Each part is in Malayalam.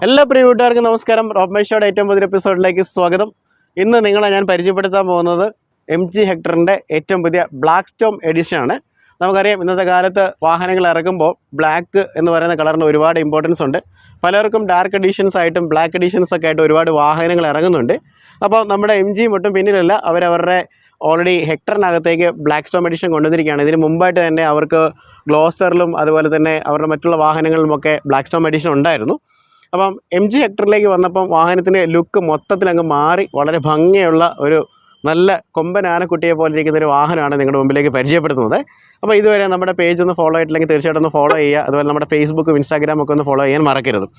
എല്ലാ പ്രിയ കൂട്ടുകാർക്കും നമസ്കാരം. റോബ് മൈ ഷോയുടെ ഏറ്റവും പുതിയ എപ്പിസോഡിലേക്ക് സ്വാഗതം. ഇന്ന് നിങ്ങളെ ഞാൻ പരിചയപ്പെടുത്താൻ പോകുന്നത് MG ഹെക്ടറിൻ്റെ ഏറ്റവും പുതിയ ബ്ലാക്ക് സ്റ്റോം എഡിഷൻ ആണ്. നമുക്കറിയാം, ഇന്നത്തെ കാലത്ത് വാഹനങ്ങൾ ഇറക്കുമ്പോൾ ബ്ലാക്ക് എന്ന് പറയുന്ന കളറിന് ഒരുപാട് ഇമ്പോർട്ടൻസ് ഉണ്ട്. പലർക്കും ഡാർക്ക് എഡിഷൻസ് ആയിട്ടും ബ്ലാക്ക് എഡിഷൻസ് ഒക്കെ ആയിട്ട് ഒരുപാട് വാഹനങ്ങൾ ഇറങ്ങുന്നുണ്ട്. അപ്പോൾ നമ്മുടെ MG ഒട്ടും പിന്നിലല്ല, അവരവരുടെ ഓൾറെഡി ഹെക്ടറിനകത്തേക്ക് ബ്ലാക്ക് സ്റ്റോം എഡിഷൻ കൊണ്ടുവന്നിരിക്കുകയാണ്. ഇതിന് മുമ്പായിട്ട് തന്നെ അവർക്ക് ഗ്ലോസ്റ്ററിലും അതുപോലെ തന്നെ അവരുടെ മറ്റുള്ള വാഹനങ്ങളിലുമൊക്കെ ബ്ലാക്ക് സ്റ്റോം എഡിഷൻ ഉണ്ടായിരുന്നു. അപ്പം MG ഹെക്ടറിലേക്ക് വന്നപ്പം വാഹനത്തിൻ്റെ ലുക്ക് മൊത്തത്തിൽ അങ്ങ് മാറി വളരെ ഭംഗിയുള്ള ഒരു നല്ല കൊമ്പൻ ആനക്കുട്ടിയെ പോലെ ഇരിക്കുന്ന ഒരു വാഹനമാണ് നിങ്ങളുടെ മുമ്പിലേക്ക് പരിചയപ്പെടുത്തുന്നത്. അപ്പോൾ ഇതുവരെ നമ്മുടെ പേജ് ഒന്ന് ഫോളോ ആയിട്ടില്ലെങ്കിൽ തീർച്ചയായിട്ടും ഒന്ന് ഫോളോ ചെയ്യുക. അതുപോലെ നമ്മുടെ ഫേസ്ബുക്കും ഇൻസ്റ്റാഗ്രാമും ഒക്കെ ഒന്ന് ഫോളോ ചെയ്യാൻ മറക്കരുത്.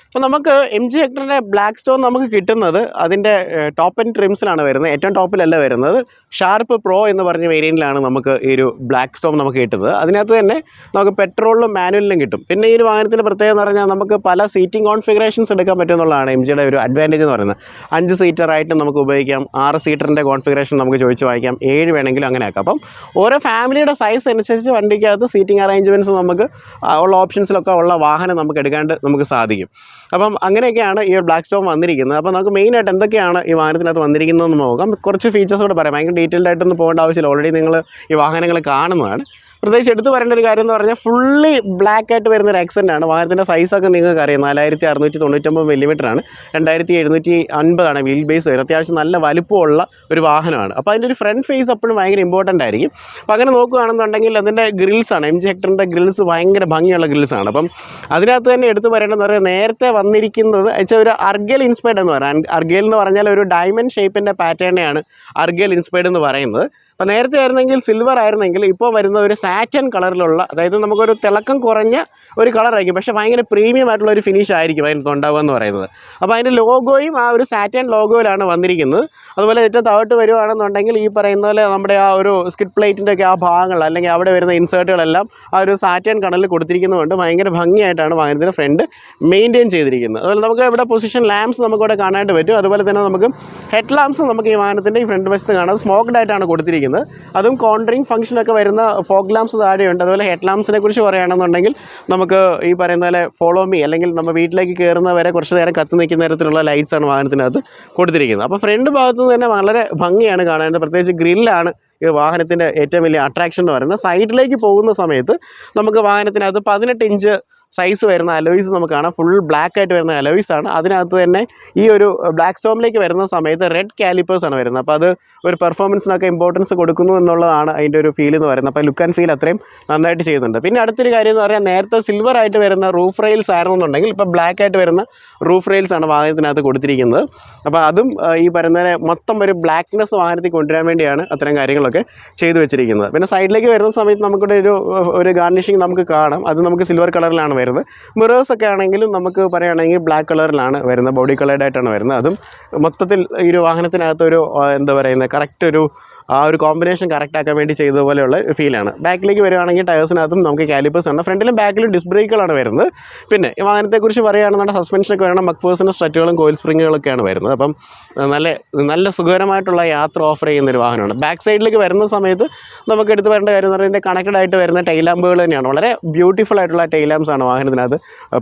അപ്പോൾ നമുക്ക് MG ഹെക്ടറിൻ്റെ ബ്ലാക്ക് സ്റ്റോൺ നമുക്ക് കിട്ടുന്നത് അതിൻ്റെ ടോപ്പ് ആൻഡ് ട്രിംസിലാണ് വരുന്നത്. ഏറ്റവും ടോപ്പിലല്ല വരുന്നത്, ഷാർപ്പ് പ്രോ എന്ന് പറഞ്ഞ വേരിയൻറ്റിലാണ് നമുക്ക് ഈ ഒരു ബ്ലാക്ക് സ്റ്റോം നമുക്ക് കിട്ടുന്നത്. അതിനകത്ത് തന്നെ നമുക്ക് പെട്രോളിലും മാനുവലിലും കിട്ടും. പിന്നെ ഈ ഒരു വാഹനത്തിൻ്റെ പ്രത്യേകത എന്ന് പറഞ്ഞാൽ നമുക്ക് പല സീറ്റിംഗ് കോൺഫിഗറേഷൻസ് എടുക്കാൻ പറ്റും എന്നുള്ളതാണ് MGയുടെ ഒരു അഡ്വാൻറ്റേജ് എന്ന് പറയുന്നത്. 5 സീറ്ററായിട്ട് നമുക്ക് ഉപയോഗിക്കാം, 6 സീറ്ററിൻ്റെ കോൺഫിഗറേഷൻ നമുക്ക് ചോദിച്ച് വാങ്ങിക്കാം, 7 വേണമെങ്കിലും അങ്ങനെ ആക്കാം. അപ്പം ഓരോ ഫാമിലിയുടെ സൈസ് അനുസരിച്ച് വണ്ടിക്കകത്ത് സീറ്റിംഗ് അറേഞ്ച്മെൻറ്റ്സ് നമുക്ക് ഉള്ള ഓപ്ഷൻസിലൊക്കെ ഉള്ള വാഹനം നമുക്ക് എടുക്കാണ്ട് നമുക്ക് സാധിക്കും. അപ്പം അങ്ങനെയൊക്കെയാണ് ഈ ബ്ലാക്ക് സ്റ്റോം വന്നിരിക്കുന്നത്. അപ്പോൾ നമുക്ക് മെയിനായിട്ട് എന്തൊക്കെയാണ് ഈ വാഹനത്തിനകത്ത് വന്നിരിക്കുന്നതെന്ന് നോക്കാം. കുറച്ച് ഫീച്ചേഴ്സ് കൂടെ പറയാം. ഭയങ്കര ഡീറ്റെയിൽഡ് ആയിട്ടൊന്നും പോകേണ്ട ആവശ്യമില്ല, ഓൾറെഡി നിങ്ങൾ ഈ വാഹനങ്ങൾ കാണുന്നതാണ്. പ്രത്യേകിച്ച് എടുത്ത് പറയേണ്ട ഒരു കാര്യം എന്ന് പറഞ്ഞാൽ ഫുള്ളി ബ്ലാക്ക് ആയിട്ട് വരുന്നൊരു ആക്സെൻ്റാണ്. വാഹനത്തിൻ്റെ സൈസൊക്കെ നിങ്ങൾക്ക് അറിയാം, 4699 മില്ലിമീറ്ററാണ്, 2750 വീൽ ബേസ് വരും. അത്യാവശ്യം നല്ല വലുപ്പമുള്ള ഒരു വാഹനമാണ്. അപ്പോൾ അതിൻ്റെ ഒരു ഫ്രണ്ട് ഫേസ് എപ്പോഴും ഭയങ്കര ഇമ്പോർട്ടൻ്റ് ആയിരിക്കും. അപ്പോൾ അങ്ങനെ നോക്കുകയാണെന്നുണ്ടെങ്കിൽ അതിൻ്റെ ഗ്രിൽസാണ്, MG ഹെക്ടറിൻ്റെ ഗ്രിൽസ് ഭയങ്കര ഭംഗിയുള്ള ഗ്രിൽസാണ്. അപ്പം അതിനകത്ത് തന്നെ എടുത്ത് പറയേണ്ടതെന്ന് പറഞ്ഞാൽ നേരത്തെ വന്നിരിക്കുന്നത് വെച്ചാൽ ഒരു അർഗേൽ ഇൻസ്പയർഡ് എന്ന് പറയാം. അർഗേൽ എന്ന് പറഞ്ഞാൽ ഒരു ഡയമണ്ട് ഷേപ്പിൻ്റെ പാറ്റേണിനെയാണ് അർഗേൽ ഇൻസ്പയർഡ് എന്ന് പറയുന്നത്. അപ്പോൾ നേരത്തെ ആയിരുന്നെങ്കിൽ സിൽവർ ആയിരുന്നെങ്കിൽ ഇപ്പോൾ വരുന്ന ഒരു സാറ്റൻ കളറിലുള്ള, അതായത് നമുക്കൊരു തിളക്കം കുറഞ്ഞ ഒരു കളറായിരിക്കും, പക്ഷേ ഭയങ്കര പ്രീമിയം ആയിട്ടുള്ള ഒരു ഫിനിഷ് ആയിരിക്കും അതിനകത്ത് ഉണ്ടാവുക എന്ന് പറയുന്നത്. അപ്പോൾ അതിൻ്റെ ലോഗോയും ആ ഒരു സാറ്റൻ ലോഗോയിലാണ് വന്നിരിക്കുന്നത്. അതുപോലെ ഏറ്റവും താഴോട്ട് വരുവാണെന്നുണ്ടെങ്കിൽ ഈ പറയുന്ന പോലെ നമ്മുടെ ആ ഒരു സ്കിഡ് പ്ലേറ്റിൻ്റെ ഒക്കെ ആ ഭാഗങ്ങൾ അല്ലെങ്കിൽ അവിടെ വരുന്ന ഇൻസേർട്ടുകളെല്ലാം ആ ഒരു സാറ്റൻ കളറിൽ കൊടുത്തിരിക്കുന്നതുകൊണ്ട് ഭയങ്കര ഭംഗിയായിട്ടാണ് വാഹനത്തിൻ്റെ ഫ്രണ്ട് മെയിൻറ്റെയിൻ ചെയ്തിരിക്കുന്നത്. അതുപോലെ നമുക്ക് ഇവിടെ പൊസിഷൻ ലാംപ്സ് നമുക്കിവിടെ കാണാനായിട്ട് പറ്റും. അതുപോലെ തന്നെ നമുക്ക് ഹെഡ് ലാംപ്സ് നമുക്ക് ഈ വാഹനത്തിൻ്റെ ഈ ഫ്രണ്ട് വശത്ത് കാണാം, സ്മോക്ക്ഡ് ആയിട്ടാണ് കൊടുത്തിരിക്കുന്നത്. അതും കോൺട്രിങ് ഫംഗ്ഷനൊക്കെ വരുന്ന ഫോഗ് ലാംപ്സ് താഴെയുണ്ട്. അതുപോലെ ഹെഡ് ലാംപ്സിനെ കുറിച്ച് പറയുകയാണെന്നുണ്ടെങ്കിൽ നമുക്ക് ഈ പറയുന്ന പോലെ ഫോളോ മീ അല്ലെങ്കിൽ നമ്മൾ വീട്ടിലേക്ക് കയറുന്നവരെ കുറച്ച് നേരം കത്തി നിൽക്കുന്ന തരത്തിലുള്ള ലൈറ്റ്സാണ് വാഹനത്തിനകത്ത് കൊടുത്തിരിക്കുന്നത്. അപ്പോൾ ഫ്രണ്ട് ഭാഗത്ത് നിന്ന് തന്നെ വളരെ ഭംഗിയാണ് കാണാനായിട്ട്. പ്രത്യേകിച്ച് ഗ്രില്ലാണ് ഈ വാഹനത്തിൻ്റെ ഏറ്റവും വലിയ അട്രാക്ഷൻ എന്ന് പറയുന്നത്. സൈഡിലേക്ക് പോകുന്ന സമയത്ത് നമുക്ക് വാഹനത്തിനകത്ത് 18 ഇഞ്ച് സൈസ് വരുന്ന അലോയ്സ് നമുക്ക് കാണാം. ഫുൾ ബ്ലാക്ക് ആയിട്ട് വരുന്ന അലോയ്സ് ആണ്. അതിനകത്ത് തന്നെ ഈ ഒരു ബ്ലാക്ക് സ്റ്റോമിലേക്ക് വരുന്ന സമയത്ത് റെഡ് കാലിപ്പേഴ്സാണ് വരുന്നത്. അപ്പോൾ അത് ഒരു പെർഫോമൻസിനൊക്കെ ഇമ്പോർട്ടൻസ് കൊടുക്കുന്നു എന്നുള്ളതാണ് അതിൻ്റെ ഒരു ഫീൽ എന്ന് പറയുന്നത്. അപ്പോൾ ലുക്ക് ആൻഡ് ഫീൽ അത്രയും നന്നായിട്ട് ചെയ്യുന്നുണ്ട്. പിന്നെ അടുത്തൊരു കാര്യം എന്ന് പറഞ്ഞാൽ നേരത്തെ സിൽവർ ആയിട്ട് വരുന്ന റൂഫ് റെയിൽസ് ആയിരുന്നുണ്ടെങ്കിൽ ഇപ്പോൾ ബ്ലാക്ക് ആയിട്ട് വരുന്ന റൂഫ് റെയിൽസ് ആണ് വാഹനത്തിനകത്ത് കൊടുത്തിരിക്കുന്നത്. അപ്പോൾ അതും ഈ പറയുന്ന മൊത്തം ഒരു ബ്ലാക്ക്നെസ് വാഹനത്തിൽ കൊണ്ടുവരാൻ വേണ്ടിയാണ് അത്തരം കാര്യങ്ങളൊക്കെ ചെയ്തു വെച്ചിരിക്കുന്നത്. പിന്നെ സൈഡിലേക്ക് വരുന്ന സമയത്ത് നമുക്കിവിടെ ഒരു ഗാർണിഷിങ് നമുക്ക് കാണാം. അത് നമുക്ക് സിൽവർ കളറിലാണ് വരുന്നത്. മിറേഴ്സൊക്കെ ആണെങ്കിലും നമുക്ക് പറയുകയാണെങ്കിൽ ബ്ലാക്ക് കളറിലാണ് വരുന്നത്, ബോഡി കളേർഡ് ആയിട്ടാണ് വരുന്നത്. അതും മൊത്തത്തിൽ ഈ ഒരു വാഹനത്തിനകത്തൊരു എന്താ പറയുന്നത് കറക്റ്റ് ഒരു ആ ഒരു കോമ്പിനേഷൻ കറക്റ്റ് ആക്കാൻ വേണ്ടി ചെയ്തതുപോലെയുള്ള ഫീലാണ്. ബാക്കിലേക്ക് വരുവാണെങ്കിൽ ടയേഴ്സിനകത്തും നമുക്ക് കാലിപ്പേഴ്സ് ആണ്, ഫ്രണ്ടിലും ബാക്കിലും ഡിസ്ക് ബ്രേക്കുകളാണ് വരുന്നത്. പിന്നെ ഈ വാഹനത്തെക്കുറിച്ച് പറയുകയാണെന്നുണ്ടെങ്കിൽ സസ്പെൻഷനൊക്കെ വരണം, മക്ഫേഴ്സിൻ്റെ സ്ട്രറ്റുകളും കോയിൽ സ്പ്രിങ്ങുകളൊക്കെയാണ് വരുന്നത്. അപ്പം നല്ല സുഖകരമായിട്ടുള്ള യാത്ര ഓഫർ ചെയ്യുന്നൊരു വാഹനമാണ്. ബാക്ക് സൈഡിലേക്ക് വരുന്ന സമയത്ത് നമുക്ക് എടുത്ത് വരേണ്ട കാര്യം എന്ന് പറയുന്നത് കണക്റ്റഡ് ആയിട്ട് വരുന്ന ടൈലാമ്പുകൾ തന്നെയാണ്. വളരെ ബ്യൂട്ടിഫുൾ ആയിട്ടുള്ള ടൈലാംസാണ് വാഹനത്തിനകത്ത്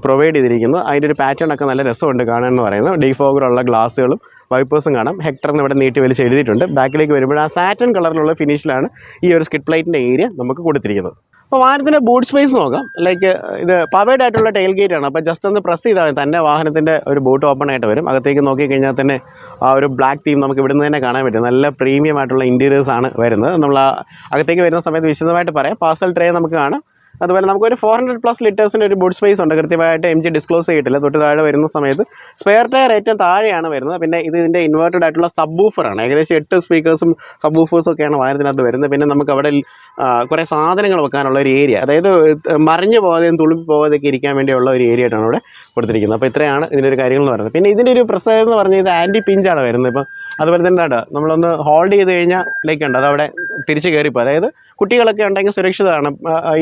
പ്രൊവൈഡ് ചെയ്തിരിക്കുന്നത്. അതിൻ്റെ ഒരു പാറ്റേൺ ഒക്കെ നല്ല രസമുണ്ട് കാണാൻ എന്ന് പറയുന്നത്. ഡീഫോഗറുള്ള ഗ്ലാസ്സുകളും വൈപ്പേഴ്സും കാണാം. ഹെക്ടറിന് ഇവിടെ നീട്ടി വലിച്ച് എഴുതിയിട്ടുണ്ട്. ബാക്കിലേക്ക് വരുമ്പോൾ ആ സാറ്റൻ കളറിലുള്ള ഫിനിഷിലാണ് ഈ ഒരു സ്കിഡ് പ്ലേറ്റിൻ്റെ ഏരിയ നമുക്ക് കൊടുത്തിരിക്കുന്നത്. അപ്പോൾ വാഹനത്തിൻ്റെ ബൂട്ട് സ്പേസ് നോക്കാം. ലൈക്ക് ഇത് പവേഡ് ആയിട്ടുള്ള ടെയിൽ ഗേറ്റ് ആണ്. അപ്പോൾ ജസ്റ്റ് ഒന്ന് പ്രസ് ചെയ്താൽ തന്നെ വാഹനത്തിൻ്റെ ഒരു ബൂട്ട് ഓപ്പൺ ആയിട്ട് വരും. അകത്തേക്ക് നോക്കിക്കഴിഞ്ഞാൽ തന്നെ ആ ഒരു ബ്ലാക്ക് തീം നമുക്ക് ഇവിടുന്ന് തന്നെ കാണാൻ പറ്റും. നല്ല പ്രീമിയം ആയിട്ടുള്ള ഇൻറ്റീരിയേഴ്സ് ആണ് വരുന്നത്. നമ്മൾ അകത്തേക്ക് വരുന്ന സമയത്ത് വിശദമായിട്ട് പറയാം. പാർസൽ ട്രേ നമുക്ക് കാണാം. അതുപോലെ നമുക്കൊരു 400+ ലിറ്റേഴ്സിൻ്റെ ഒരു ബൂട്ട് സ്പേസ് ഉണ്ട്. കൃത്യമായിട്ട് MG ഡിസ്ക്ലോസ് ചെയ്തിട്ടില്ല. തൊട്ട് താഴെ വരുന്ന സമയത്ത് സ്പെയർ ടയർ ഏറ്റവും താഴെയാണ് വരുന്നത്. പിന്നെ ഇതിൻ്റെ ഇൻവേർട്ടഡ് ആയിട്ടുള്ള സബ് വൂഫറാണ്. ഏകദേശം 8 സ്പീക്കേഴ്സും സബ് വൂഫേഴ്സും ഒക്കെയാണ് വാഹനത്തിനകത്ത് വരുന്നത്. പിന്നെ നമുക്ക് അവിടെ കുറേ സാധനങ്ങൾ വെക്കാനുള്ള ഒരു ഏരിയ, അതായത് മറിഞ്ഞു പോകാതെയും തുളുമ്പി പോകാതെയൊക്കെ ഇരിക്കാൻ വേണ്ടിയുള്ള ഒരു ഏരിയ ആയിട്ടാണ് ഇവിടെ കൊടുത്തിരിക്കുന്നത്. അപ്പോൾ ഇത്രയാണ് ഇതിൻ്റെ ഒരു കാര്യങ്ങൾ എന്ന് പറയുന്നത്. പിന്നെ ഇതിൻ്റെ ഒരു പ്രത്യേകത എന്ന് പറഞ്ഞാൽ ഇത് ആൻറ്റി പിഞ്ചാണ് വരുന്നത്. ഇപ്പം അതുപോലെ തന്നെ നമ്മളൊന്ന് ഹോൾഡ് ചെയ്ത് കഴിഞ്ഞാൽ ലൈക്ക് ഉണ്ട് അതവിടെ തിരിച്ച് കയറിപ്പോൾ, അതായത് കുട്ടികളൊക്കെ ഉണ്ടെങ്കിൽ സുരക്ഷിതമാണ്.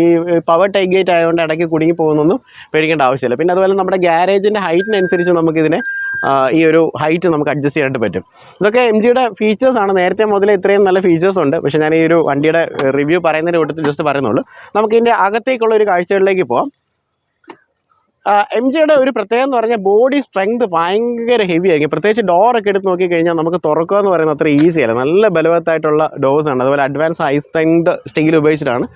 ഈ പവർ ടൈ ഗേറ്റ് ആയതുകൊണ്ട് ഇടയ്ക്ക് കുടുങ്ങി പോകുന്നൊന്നും പേടിക്കേണ്ട ആവശ്യമില്ല. പിന്നെ അതുപോലെ നമ്മുടെ ഗ്യാരേജിൻ്റെ ഹൈറ്റിനനുസരിച്ച് നമുക്കിതിനെ ഈ ഒരു ഹൈറ്റ് നമുക്ക് അഡ്ജസ്റ്റ് ചെയ്യാനായിട്ട് പറ്റും. ഇതൊക്കെ MGയുടെ ഫീച്ചേഴ്സാണ്. നേരത്തെ മുതലേ ഇത്രയും നല്ല ഫീച്ചേഴ്സ് ഉണ്ട്. പക്ഷേ ഞാൻ ഈ ഒരു വണ്ടിയുടെ റിവ്യൂ പറയുന്നതിന് കൂട്ടത്തിൽ ജസ്റ്റ് പറയുന്നുള്ളൂ. നമുക്കിതിൻ്റെ അകത്തേക്കുള്ള ഒരു കാഴ്ചകളിലേക്ക് പോകാം. എം ജിയുടെ ഒരു പ്രത്യേകത എന്ന് പറഞ്ഞാൽ ബോഡി സ്ട്രെങ്ത് ഭയങ്കര ഹെവി ആയിരിക്കും. പ്രത്യേകിച്ച് ഡോറൊക്കെ എടുത്ത് നോക്കിക്കഴിഞ്ഞാൽ നമുക്ക് തുറക്കുക എന്ന് പറയുന്നത് അത്ര ഈസി അല്ല. നല്ല ബലവത്തായിട്ടുള്ള ഡോസ് ആണ്. അതുപോലെ അഡ്വാൻസ് ഹൈ സ്ട്രെങ്ത് സ്റ്റീൽ ഉപയോഗിച്ചിട്ടാണ്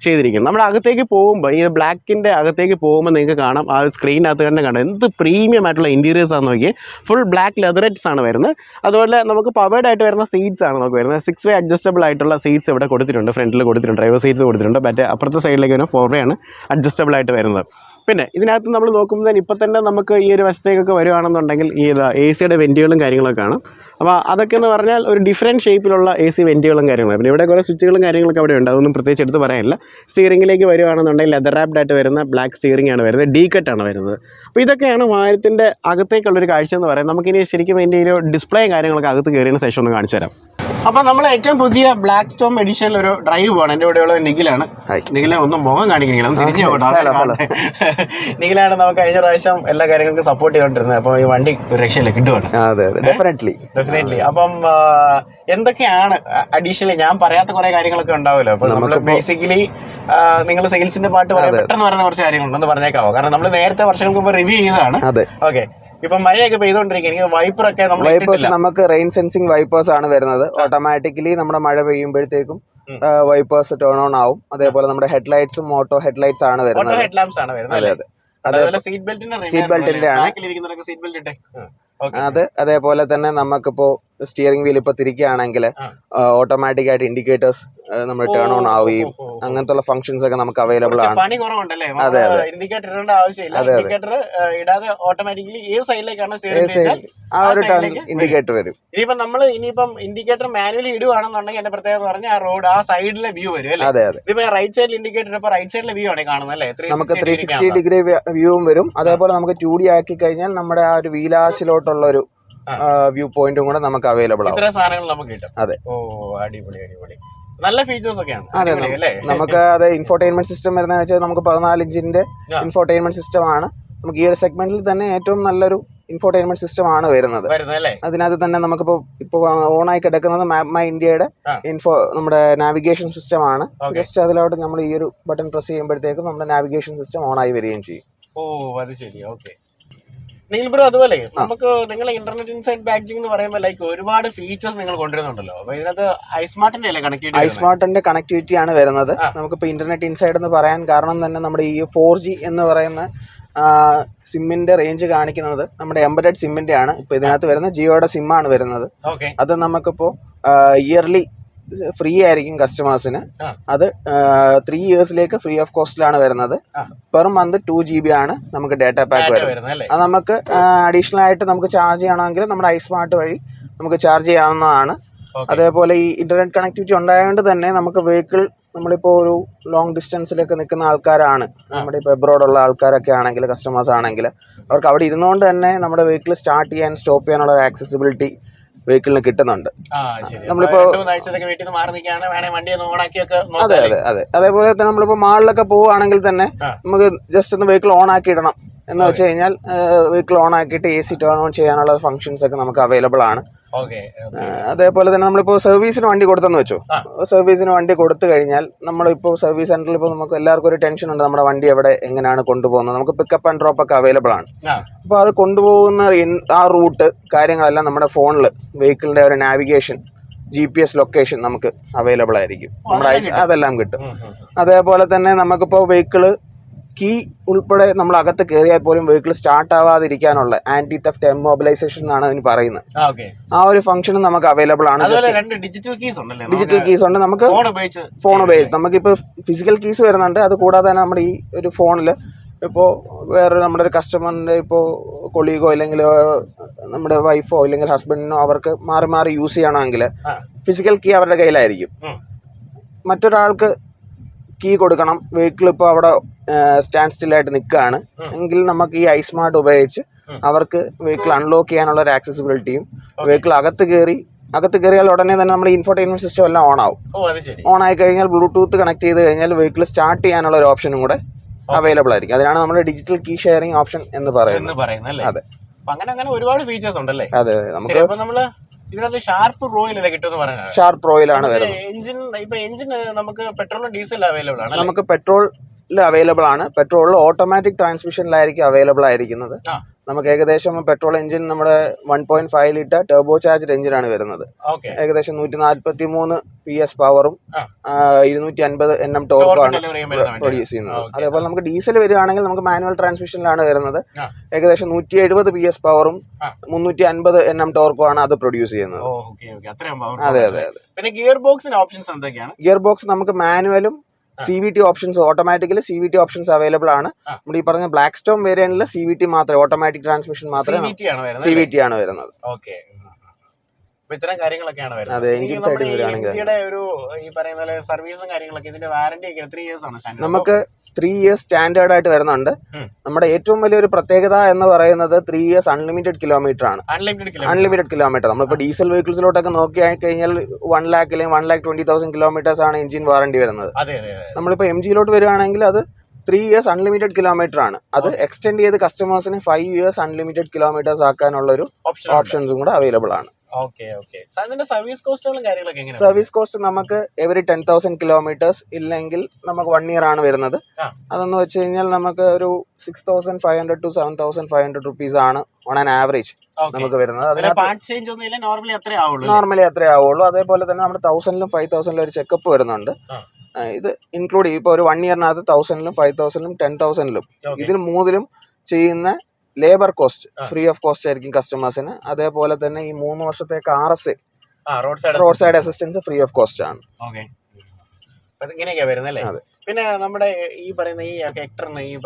ചെയ്തിരിക്കുന്നത്. നമ്മുടെ അകത്തേക്ക് പോകുമ്പോൾ ഈ ബ്ലാക്കിൻ്റെ അകത്തേക്ക് പോകുമ്പോൾ നിങ്ങൾക്ക് കാണാം, ആ സ്ക്രീനകത്ത് തന്നെ കാണാം എന്ത് പ്രീമിയം ആയിട്ടുള്ള ഇൻറ്റീരിയേഴ്സ് ആണെന്ന് നോക്കി. ഫുൾ ബ്ലാക്ക് ലെതറെറ്റ്സ് ആണ് വരുന്നത്. അതുപോലെ നമുക്ക് പവേർഡ് ആയിട്ട് വരുന്ന സീറ്റ്സ് ആണ് നമുക്ക് വരുന്നത്. 6 വേ അഡ്ജസ്റ്റബിൾ ആയിട്ടുള്ള സീറ്റ്സ് ഇവിടെ കൊടുത്തിട്ടുണ്ട്. ഫ്രണ്ടിൽ കൊടുത്തിട്ടുണ്ട്, ഡ്രൈവർ സീറ്റ്സ് കൊടുത്തിട്ടുണ്ട്. മറ്റേ അപ്പുറത്തെ സൈഡിലേക്ക് വരുന്ന 4 വേ ആണ് അഡ്ജസ്റ്റബിൾ ആയിട്ട് വരുന്നത്. പിന്നെ ഇതിനകത്ത് നമ്മൾ നോക്കുമ്പോൾ ഇപ്പം തന്നെ നമുക്ക് ഈ ഒരു വശത്തേക്കൊക്കെ വരുവാണെന്നുണ്ടെങ്കിൽ ഈ AC-യുടെ വെൻറ്റുകളും കാര്യങ്ങളൊക്കെ കാണും. അപ്പോൾ അതൊക്കെ എന്ന് പറഞ്ഞാൽ ഒരു ഡിഫറെൻറ്റ് ഷേപ്പിലുള്ള AC വെൻറ്റുകളും കാര്യങ്ങളും. പിന്നെ ഇവിടെ കുറേ സ്വിച്ചുകളും കാര്യങ്ങളൊക്കെ അവിടെ ഉണ്ട്, അതൊന്നും പ്രത്യേകിച്ച് എടുത്ത് പറയാനില്ല. സ്റ്റിയറിംഗിലേക്ക് വരുവാണെന്നുണ്ടെങ്കിൽ ലെതർ റാപ്ഡ് ആയിട്ട് വരുന്ന ബ്ലാക്ക് സ്റ്റിയറിംഗ് ആണ് വരുന്നത്, ഡി കട്ടാണ് വരുന്നത്. അപ്പോൾ ഇതൊക്കെയാണ് വാഹനത്തിൻ്റെ അകത്തേക്കുള്ളൊരു കാഴ്ച എന്ന് പറയുന്നത്. നമുക്കിനി ശരിക്കും ഇതിൻ്റെ ഒരു ഡിസ്പ്ലേയും കാര്യങ്ങളൊക്കെ അകത്ത് കയറിയതിന് ശേഷം ഒന്ന് കാണിച്ചു തരാം. അപ്പോൾ നമ്മൾ ഏറ്റവും പുതിയ ബ്ലാക്ക് സ്റ്റോം എഡിഷനിൽ ഒരു ഡ്രൈവ് പോകണം. എൻ്റെ കൂടെയുള്ള നിഖിലാണ്. നിഖിലെ ഒന്നും മുഖം കാണിക്കുന്നില്ല, തിരിഞ്ഞു പോകണം. നിഖിലാണ് നമുക്ക് കഴിഞ്ഞ പ്രാവശ്യം എല്ലാ കാര്യങ്ങൾക്കും സപ്പോർട്ട് ചെയ്തുകൊണ്ടിരുന്നത്. അപ്പോൾ ഈ വണ്ടി ഒരു രക്ഷയില്ല, കിട്ടുവാണ്. ഡെഫിനറ്റ്ലി. അപ്പം എന്തൊക്കെയാണ് അഡീഷണലി ഞാൻ പറയാത്ത കുറെ കാര്യങ്ങളൊക്കെ ഉണ്ടാവുമല്ലോ. അപ്പോൾ നമ്മൾ ബേസിക്കലി നിങ്ങൾ സെയിൽസിന്റെ പാട്ട് പെട്ടെന്ന് പറയുന്ന കുറച്ച് കാര്യങ്ങളുണ്ടെന്ന് പറഞ്ഞേക്കാവോ? കാരണം നമ്മൾ നേരത്തെ വർഷങ്ങൾക്ക് മുമ്പ് റിവ്യൂ ചെയ്തതാണ്. ഓക്കെ, ഇപ്പൊ മഴയൊക്കെ പെയ്തോണ്ടിരിക്കും. വൈപ്പറൊക്കെ നമുക്ക് റെയിൻ സെൻസിങ് വൈപ്പേഴ്സ് ആണ് വരുന്നത്. ഓട്ടോമാറ്റിക്കലി നമ്മുടെ മഴ പെയ്യുമ്പോഴത്തേക്കും വൈപ്പേഴ്സ് ടേൺ ഓൺ ആവും. അതേപോലെ നമ്മുടെ ഹെഡ്ലൈറ്റ്സും ഓട്ടോ ഹെഡ്ലൈറ്റ്സ് ആണ് വരുന്നത്. സീറ്റ് ബെൽറ്റിന്റെ ആണ് അത്. അതേപോലെ തന്നെ നമുക്കിപ്പോ സ്റ്റിയറിംഗ് വീൽ ഇപ്പൊ തിരിക്കുകയാണെങ്കിൽ ഓട്ടോമാറ്റിക് ആയിട്ട് ഇൻഡിക്കേറ്റേഴ്സ് നമ്മൾ ടേൺ ഓൺ ആവുകയും അങ്ങനത്തെ ഉള്ള ഫംഗ്ഷൻസ് ഒക്കെ നമുക്ക് അവൈലബിൾ ആണ്. അതെ ആ ഒരു ടേൺ ഇൻഡിക്കേറ്റർ വരും. ഇനിയിപ്പം ഇൻഡിക്കേറ്റർ മാനുവലി ഇടുവാണെന്നുണ്ടെങ്കിൽ എന്റെ പ്രത്യേകത പറഞ്ഞാൽ ആ റോഡ് ആ സൈഡിലെ വ്യൂ വരും. അതെ അതെ. ഇപ്പൊ റൈറ്റ് സൈഡിൽ ഇൻഡിക്കേറ്റർ ഇപ്പൊ റൈറ്റ് സൈഡിലെ വ്യൂ ആണ് കാണുന്നത്. നമുക്ക് 360 ഡിഗ്രി വ്യൂവും വരും. അതേപോലെ നമുക്ക് 2D ആക്കി കഴിഞ്ഞാൽ നമ്മുടെ ആ ഒരു വീലാശിലോട്ടുള്ള ഒരു വ്യൂ പോയിന്റും കൂടെ നമുക്ക് അവൈലബിൾ ആവും. ഇത്ര സാധനങ്ങൾ നമുക്ക് കിട്ടും. അതെ. ഓ, അടിപൊളി അടിപൊളി, നല്ല ഫീച്ചേഴ്സ് ഒക്കെയാണ്. അതെ, നമുക്ക് അത് ഇൻഫോർടൈൻമെന്റ് സിസ്റ്റം വരുന്നത് വെച്ചാൽ നമുക്ക് 14 ഇഞ്ചിന്റെ ഇൻഫോർടൈൻമെന്റ് സിസ്റ്റം ആണ്. നമുക്ക് ഈ ഒരു സെഗ്മെന്റിൽ തന്നെ ഏറ്റവും നല്ലൊരു ഇൻഫോർടൈൻമെന്റ് സിസ്റ്റം ആണ് വരുന്നത്. അതിനകത്ത് തന്നെ നമുക്കിപ്പോ ഓൺ ആയി കിടക്കുന്നത് മാപ്പ് മൈ ഇന്ത്യയുടെ നമ്മുടെ നാവിഗേഷൻ സിസ്റ്റം ആണ്. ജസ്റ്റ് അതിലോട്ട് നമ്മൾ ഈ ഒരു ബട്ടൺ പ്രസ് ചെയ്യുമ്പോഴത്തേക്കും നമ്മുടെ നാവിഗേഷൻ സിസ്റ്റം ഓൺ ആയി വരികയും ചെയ്യും. ഓ, അത് ശരി. ഓക്കെ നീൽ ബ്രോ, അതുപോലെ നമുക്ക് നിങ്ങളെ ഇന്റർനെറ്റ് ഇൻസൈഡ് പാക്കേജിംഗ് എന്ന് പറയുമ്പോൾ ലൈക്ക് ഒരുപാട് ഫീച്ചേഴ്സ് നിങ്ങൾ കൊണ്ടുവരുന്നുണ്ടല്ലോ. അപ്പൊ ഇതിനകത്ത് ഐസ്മാർട്ടിന്റെ കണക്ടിവിറ്റി ആണ് വരുന്നത്. നമുക്കിപ്പോ ഇന്റർനെറ്റ് ഇൻസൈഡ് എന്ന് പറയാൻ കാരണം തന്നെ നമ്മുടെ ഈ 4G എന്ന് പറയുന്ന സിമ്മിന്റെ റേഞ്ച് കാണിക്കുന്നത് നമ്മുടെ എംബഡഡ് സിമ്മിന്റെ ആണ്. ഇപ്പൊ ഇതിനകത്ത് വരുന്ന ജിയോയുടെ സിം ആണ് വരുന്നത്. അത് നമുക്കിപ്പോ ഇയർലി ഫ്രീ ആയിരിക്കും കസ്റ്റമേഴ്സിന്. അത് 3 ഇയേഴ്സിലേക്ക് ഫ്രീ ഓഫ് കോസ്റ്റിലാണ് വരുന്നത്. പെർ മന്ത് 2 GB ആണ് നമുക്ക് ഡേറ്റ പാക്ക് വരുന്നത്. അത് നമുക്ക് അഡീഷണൽ ആയിട്ട് നമുക്ക് ചാർജ് ചെയ്യണമെങ്കിൽ നമ്മുടെ ഐസ്മാർട്ട് വഴി നമുക്ക് ചാർജ് ചെയ്യാവുന്നതാണ്. അതേപോലെ ഈ ഇന്റർനെറ്റ് കണക്ടിവിറ്റി ഉണ്ടായതുകൊണ്ട് തന്നെ നമുക്ക് വെഹിക്കിൾ നമ്മളിപ്പോൾ ഒരു ലോങ് ഡിസ്റ്റൻസിലൊക്കെ നിൽക്കുന്ന ആൾക്കാരാണ്, നമ്മുടെ ഇപ്പോൾ എബ്രോഡുള്ള ആൾക്കാരൊക്കെ ആണെങ്കിൽ കസ്റ്റമേഴ്സ് ആണെങ്കിൽ അവർക്ക് അവിടെ ഇരുന്നുകൊണ്ട് തന്നെ നമ്മുടെ വെഹിക്കിൾ സ്റ്റാർട്ട് ചെയ്യാൻ സ്റ്റോപ്പ് ചെയ്യാനുള്ള ഒരു ആക്സസിബിലിറ്റി വെഹിക്കിളിന് കിട്ടുന്നുണ്ട്. നമ്മളിപ്പോ അതെ അതെ അതെ. അതേപോലെ തന്നെ നമ്മളിപ്പോ മാളിലൊക്കെ പോവുകയാണെങ്കിൽ തന്നെ നമുക്ക് ജസ്റ്റ് ഒന്ന് വെഹിക്കിൾ ഓൺ ആക്കി ഇടണം എന്ന് വെച്ച് കഴിഞ്ഞാൽ വെഹിക്കിൾ ഓൺ ആക്കിയിട്ട് AC ടേൺ ഓൺ ചെയ്യാനുള്ള ഫംഗ്ഷൻസ് ഒക്കെ നമുക്ക് അവൈലബിൾ ആണ്. അതേപോലെ തന്നെ നമ്മളിപ്പോ സർവീസിന് വണ്ടി കൊടുത്തെന്ന് വെച്ചോ, സർവീസിന് വണ്ടി കൊടുത്തു കഴിഞ്ഞാൽ നമ്മളിപ്പോൾ സർവീസ് സെന്ററിൽ ഇപ്പോൾ നമുക്ക് എല്ലാവർക്കും ഒരു ടെൻഷൻ ഉണ്ട്, നമ്മുടെ വണ്ടി എവിടെ എങ്ങനെയാണ് കൊണ്ടുപോകുന്നത്. നമുക്ക് പിക്കപ്പ് ആൻഡ് ഡ്രോപ്പ് ഒക്കെ അവൈലബിൾ ആണ്. അപ്പോൾ അത് കൊണ്ടുപോകുന്ന ആ റൂട്ട് കാര്യങ്ങളെല്ലാം നമ്മുടെ ഫോണിൽ വെഹിക്കിളിന്റെ ഒരു നാവിഗേഷൻ GPS ലൊക്കേഷൻ നമുക്ക് അവൈലബിൾ ആയിരിക്കും. നമ്മുടെ അതെല്ലാം കിട്ടും. അതേപോലെ തന്നെ നമുക്കിപ്പോൾ വെഹിക്കിള് കീ ഉൾപ്പെടെ നമ്മൾ അകത്ത് കയറിയാൽ പോലും വെഹിക്കിൾ സ്റ്റാർട്ട് ആവാതിരിക്കാനുള്ള ആന്റി തെഫ്റ്റ് ഇമ്മൊബിലൈസേഷൻ എന്നാണ് അതിന് പറയുന്നത്. ആ ഒരു ഫംഗ്ഷനും നമുക്ക് അവൈലബിൾ ആണ്. ഡിജിറ്റൽ കീസ് ഉണ്ട്. നമുക്ക് ഫോൺ ഉപയോഗിച്ച് നമുക്കിപ്പോൾ ഫിസിക്കൽ കീസ് വരുന്നുണ്ട്. അത് കൂടാതെ തന്നെ നമ്മുടെ ഈ ഒരു ഫോണിൽ ഇപ്പോൾ വേറെ നമ്മുടെ ഒരു കസ്റ്റമറിന്റെ ഇപ്പോൾ കൊളീഗോ അല്ലെങ്കിൽ നമ്മുടെ വൈഫോ അല്ലെങ്കിൽ ഹസ്ബൻഡിനോ അവർക്ക് മാറി മാറി യൂസ് ചെയ്യണമെങ്കിൽ ഫിസിക്കൽ കീ അവരുടെ കയ്യിലായിരിക്കും. മറ്റൊരാൾക്ക് കീ കൊടുക്കണം, വെഹിക്കിൾ ഇപ്പോൾ അവിടെ സ്റ്റാൻഡ് സ്റ്റില്ലായിട്ട് നിൽക്കുകയാണ് എങ്കിൽ നമുക്ക് ഈ ഐസ്മാർട്ട് ഉപയോഗിച്ച് അവർക്ക് വെഹിക്കിൾ അൺലോക്ക് ചെയ്യാനുള്ള ഒരു ആക്സസിബിലിറ്റിയും വെഹിക്കിൾ അകത്ത് കയറിയാൽ ഉടനെ തന്നെ നമ്മുടെ ഇൻഫോർടൈൻമെന്റ് സിസ്റ്റം എല്ലാം ഓൺ ആവും. ഓൺ ആയി കഴിഞ്ഞാൽ ബ്ലൂടൂത്ത് കണക്ട് ചെയ്ത് കഴിഞ്ഞാൽ വെഹിക്കിൾ സ്റ്റാർട്ട് ചെയ്യാനുള്ള ഒരു ഓപ്ഷനും കൂടെ അവൈലബിൾ ആയിരിക്കും. അതിനാണ് നമ്മുടെ ഡിജിറ്റൽ കീ ഷെയറിംഗ് ഓപ്ഷൻ എന്ന് പറയുന്നത്. അതെ, അങ്ങനെ ഒരുപാട് ഫീച്ചേഴ്സ് ഉണ്ടല്ലേ. അതെ, നമുക്ക് ഇതിനകത്ത് ഷാർപ്പ് റോയിലല്ലേ കിട്ടുമെന്ന് പറയുന്നത്. ഷാർപ്പ് റോയിലാണ് വരുന്നത്. എഞ്ചിൻ നമുക്ക് പെട്രോളും ഡീസൽ അവൈലബിൾ ആണ്. നമുക്ക് പെട്രോൾ അവൈലബിൾ ആണ്. പെട്രോളിൽ ഓട്ടോമാറ്റിക് ട്രാൻസ്മിഷനിലായിരിക്കും അവൈലബിൾ ആയിരിക്കുന്നത്. നമുക്ക് ഏകദേശം പെട്രോൾ എഞ്ചിൻ നമ്മുടെ 1.5 ലിറ്റർ ടർബോ ചാർജ്ഡ് എഞ്ചിനാണ് വരുന്നത്. ഏകദേശം 143 PS പവറും 250 Nm ടോർക്കുമാണ് പ്രൊഡ്യൂസ് ചെയ്യുന്നത്. അതേപോലെ നമുക്ക് ഡീസൽ വരികയാണെങ്കിൽ നമുക്ക് മാനുവൽ ട്രാൻസ്മിഷനിലാണ് വരുന്നത്. ഏകദേശം 170 PS പവറും 350 Nm ടോർക്കുമാണ് അത് പ്രൊഡ്യൂസ് ചെയ്യുന്നത്. അതെ അതെ അതെ. പിന്നെ ഗിയർ ബോക്സിന്റെ ഓപ്ഷൻസ് എന്തൊക്കെയാണ്? ഗിയർ ബോക്സ് നമുക്ക് മാനുവലും CVT options, automatically CVT options available ആണ്. നമ്മുടെ ഈ പറഞ്ഞ ബ്ലാക്ക് സ്റ്റോം വേരിയന്റിൽ CVT മാത്രമേ, ഓട്ടോമാറ്റിക് ട്രാൻസ്മിഷൻ മാത്രമേ CVT ആണ് വരുന്നത്. ഇത്തരം കാര്യങ്ങളൊക്കെയാണ് വരുന്നത്. അതെ, എഞ്ചിൻ സൈഡിൽ വരികയാണെങ്കിൽ ഈ പറയുന്ന സർവീസും കാര്യങ്ങളൊക്കെ ഇതിന്റെ വാറന്റി ഒക്കെ 3 ഇയേഴ്സ് ആണ്. നമുക്ക് 3 ഇയേഴ്സ് സ്റ്റാൻഡേർഡ് ആയിട്ട് വരുന്നുണ്ട്. നമ്മുടെ ഏറ്റവും വലിയൊരു പ്രത്യേകത എന്ന് പറയുന്നത് 3 ഇയേഴ്സ് അൺലിമിറ്റഡ് കിലോമീറ്റർ ആണ്. Unlimited kilometre. നമ്മളിപ്പോൾ ഡീസൽ വെഹിക്കിൾസിലോട്ടൊക്കെ നോക്കി കഴിഞ്ഞാൽ 1 lakh അല്ലെങ്കിൽ 1,20,000 കിലോമീറ്റേഴ്സ് ആണ് എഞ്ചിൻ വാറന്റി വരുന്നത്. നമ്മളിപ്പോൾ MGയിലോട്ട് വരികയാണെങ്കിൽ അത് 3 ഇയേഴ്സ് അൺലിമിറ്റഡ് കിലോമീറ്റർ ആണ്. അത് എക്സ്റ്റെൻഡ് ചെയ്ത് കസ്റ്റമേഴ്സിന് 5 ഇയേഴ്സ് അൺലിമിറ്റഡ് കിലോമീറ്റേഴ്സ് ആക്കാനുള്ള ഒരു ഓപ്ഷൻസും കൂടെ അവൈലബിൾ ആണ്. സർവീസ് കോസ്റ്റ് നമുക്ക് എവറി 10,000 കിലോമീറ്റേഴ്സ് ഇല്ലെങ്കിൽ നമുക്ക് 1 ഇയർ ആണ് വരുന്നത്. അതെന്ന് വെച്ച് കഴിഞ്ഞാൽ നമുക്ക് ഒരു 6,500 to 7,500 റുപ്പീസ് ആണ് ഓൺ ആൻ ആവറേജ് നമുക്ക് വരുന്നത്. നോർമലി അത്രേ ആവുള്ളൂ. അതേപോലെ തന്നെ നമ്മുടെ 1,000-ലും 5,000-ലും ഒരു ചെക്കപ്പ് വരുന്നുണ്ട്. ഇത് ഇൻക്ലൂഡ് ചെയ്യും. ഇപ്പോൾ ഒരു 1 ഇയറിനകത്ത് 1,000-ലും 5,000-ലും 10,000-ലും ഇതിൽ 3-ലും ചെയ്യുന്ന labour cost free of cost ആയിരിക്കും കസ്റ്റമേഴ്സിന്. അതേപോലെ തന്നെ ഈ 3 വർഷത്തേക്ക് RSA road side assistance free of cost ആണ്. ഇങ്ങനെയൊക്കെ വരുന്നല്ലേ. പിന്നെ നമ്മുടെ ഈ പറയുന്ന ഈ ഹെക്ടറിന് ഈ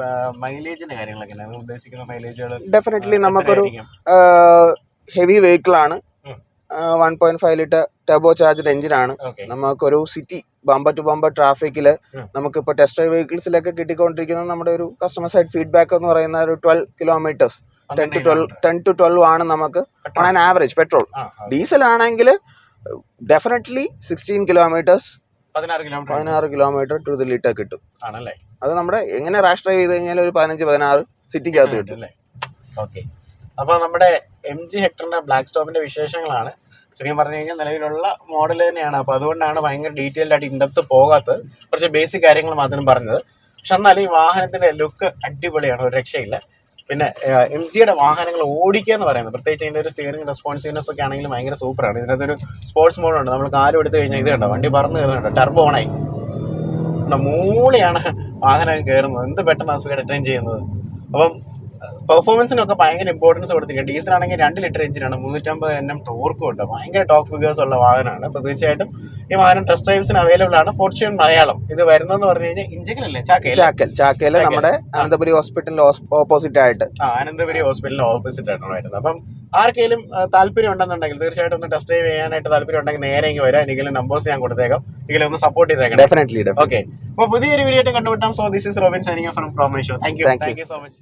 മൈലേജിന്റെ കാര്യങ്ങളൊക്കെ ഉദ്ദേശിക്കുന്ന മൈലേജുകൾ ഡെഫിനറ്റ്ലി നമുക്കൊരു ഹെവി വെഹിക്കിൾ ആണ്. 1.5 ലിറ്റർ ടർബോ ചാർജ്ഡ് എഞ്ചിനാണ്. നമുക്കൊരു സിറ്റി ബമ്പർ ടു ബമ്പർ ട്രാഫിക്കില് നമുക്കിപ്പോൾ ടെസ്റ്റ് ഡ്രൈവ് വെഹിക്കിൾസിലൊക്കെ കിട്ടിക്കൊണ്ടിരിക്കുന്നത് നമ്മുടെ ഒരു കസ്റ്റമർ സൈഡ് ഫീഡ്ബാക്ക് എന്ന് പറയുന്ന ഒരു 12 കിലോമീറ്റേഴ്സ് 10 to 12 ആണ് നമുക്ക് on an average petrol. Diesel ആണെങ്കിൽ definitely 16 kilometres 16 kilometre to the litre കിട്ടും. അത് നമ്മുടെ എങ്ങനെ റാഷ് ഡ്രൈവ് ചെയ്ത് കഴിഞ്ഞാൽ ഒരു 15-16 സിറ്റിക്കകത്ത് കിട്ടും. അപ്പൊ നമ്മുടെ MG ഹെക്ടറിന്റെ ബ്ലാക്ക് സ്റ്റോമിന്റെ വിശേഷങ്ങളാണ്. ശരിക്കും പറഞ്ഞു കഴിഞ്ഞാൽ നിലവിലുള്ള മോഡൽ തന്നെയാണ്. അപ്പൊ അതുകൊണ്ടാണ് ഭയങ്കര ഡീറ്റെയിൽഡ് ആയിട്ട് ഇൻഡെപ്ത് പോകാത്തത്. കുറച്ച് ബേസിക് കാര്യങ്ങൾ മാത്രം പറഞ്ഞത്. പക്ഷെ എന്നാലും ഈ വാഹനത്തിന്റെ ലുക്ക് അടിപൊളിയാണ്, ഒരു രക്ഷയില്ല. പിന്നെ MGയുടെ വാഹനങ്ങൾ ഓടിക്കുക എന്ന് പറയുന്നത്, പ്രത്യേകിച്ച് ഇതിന്റെ ഒരു സ്റ്റിയറിംഗ് റെസ്പോൺസീവ്നെസ് ഒക്കെ ആണെങ്കിലും ഭയങ്കര സൂപ്പറാണ്. ഇതിനകത്തൊരു സ്പോർട്സ് മോഡ് ഉണ്ട്. നമ്മൾ കാലും എടുത്തു കഴിഞ്ഞാൽ ഇത് കണ്ടോ, വണ്ടി പറന്ന് കയറുന്നുണ്ട്, ടർബോ ഓണായി മൂളിയാണ് വാഹനം കയറുന്നത്. എന്ത് പെട്ടെന്ന് ആ സ്പീഡ് അറ്റൈൻ ചെയ്യുന്നത്. അപ്പം പെർഫോമൻസിനൊക്കെ ഭയങ്കര ഇമ്പോർട്ടൻസ് കൊടുത്തിരിക്കുക. ഡീസൽ ആണെങ്കിൽ 2 ലിറ്റർ എഞ്ചിനാണ്, 350 Nm ടോർക്കും ഉണ്ട്, ഭയങ്കര ടോപ്പ് ഫിഗേഴ്സ് ഉള്ള വാഹനമാണ്. അപ്പോൾ തീർച്ചയായിട്ടും ഈ വാഹനം ടെസ്റ്റ് ഡ്രൈവ്സിന് അവൈലബിൾ ആണ്. ഫോർച്യൂൺ മലയാളം ഇത് വരുന്നതെന്ന് പറഞ്ഞു കഴിഞ്ഞാൽ ഇഞ്ചിക്കലല്ലേ, ചാക്കയിൽ നമ്മുടെ അനന്തപുരി ഹോസ്പിറ്റലിന്റെ ഓപ്പോസിറ്റ് ആയിട്ട്. അനന്തപുരി ഹോസ്പിറ്റലിന്റെ ഓപ്പോസിറ്റ് ആയിട്ടാണ് വരുന്നത്. അപ്പം ആർക്കെങ്കിലും താല്പര്യം ഉണ്ടെന്നുണ്ടെങ്കിൽ തീർച്ചയായിട്ടും ഒന്ന് ടെസ്റ്റ് ഡ്രൈവ് ചെയ്യാനായിട്ട് താല്പര്യം ഉണ്ടെങ്കിൽ നേരെ ഇങ്ങനെ വരാം. എനിക്കെങ്കിലും നമ്പേഴ്സ് ഞാൻ കൊടുത്തേക്കാം, എങ്കിലും ഒന്ന് സപ്പോർട്ട് ചെയ്തേക്കാം. ഡെഫിനറ്റ്ലി. ഓക്കെ, അപ്പോൾ പുതിയൊരു വീഡിയോ ആയിട്ട് കണ്ടുപിട്ടാം. So this is Robin signing from promo show. Thank you so much.